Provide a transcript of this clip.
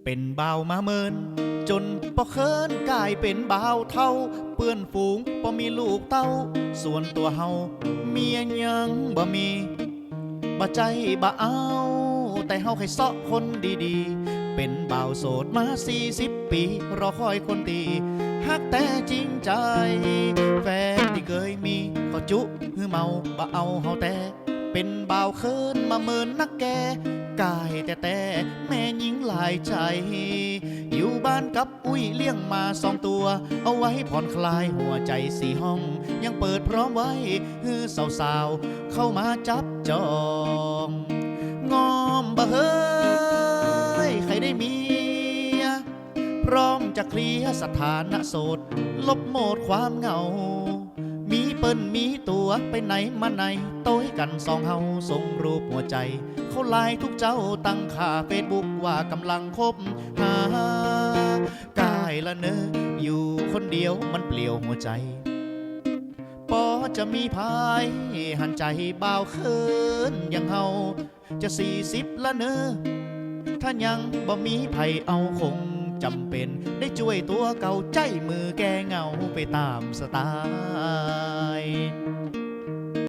เป็นบ่าวมาเมินจนบ่เคินกลายเป็นบ่าวเท่าเปื้อนฝูงบ่มีลูกเต้าส่วนตัวเฮาเมียยังบ่มีบ่ใจบ่เอาแต่เฮาให้เสาะคนดีๆเป็นบ่าวโสดมา40 ปีรอคอยคนดีฮักแต่จริงใจแฟนที่เคยมีก็จุหือเมาบ่เอาเฮาแต่เป็นบ่าวเคินมาเมินนักแกกายแต่แม่หญิงหลายใจอยู่บ้านกับอุ้ยเลี้ยงมา2 ตัวเอาไว้ผ่อนคลายหัวใจ4 ห้องยังเปิดพร้อมไว้ฮือสาวๆเข้ามาจับจองงอมบ่เฮ้ยใครได้เมียพร้อมจะเคลียร์สถานะโสดลบโหมดความเหงามีเปิ้นมีตัวไปไหนมาไหนโต้ยกัน2 เฮาส่งรูปหัวใจเขาไลน์ทุกเจ้าตั้งค่าเฟซบุ๊กว่ากำลังคบหากายละเนออยู่คนเดียวมันเปลี่ยวหัวใจปอจะมีภายหันใจบ่าวเคินยังเฮาจะ40ละเนอถ้ายังบ่มีไผเอาคงจำเป็นได้ช่วยตัวเก่าใจมือแกเหงาไปตามสไตล์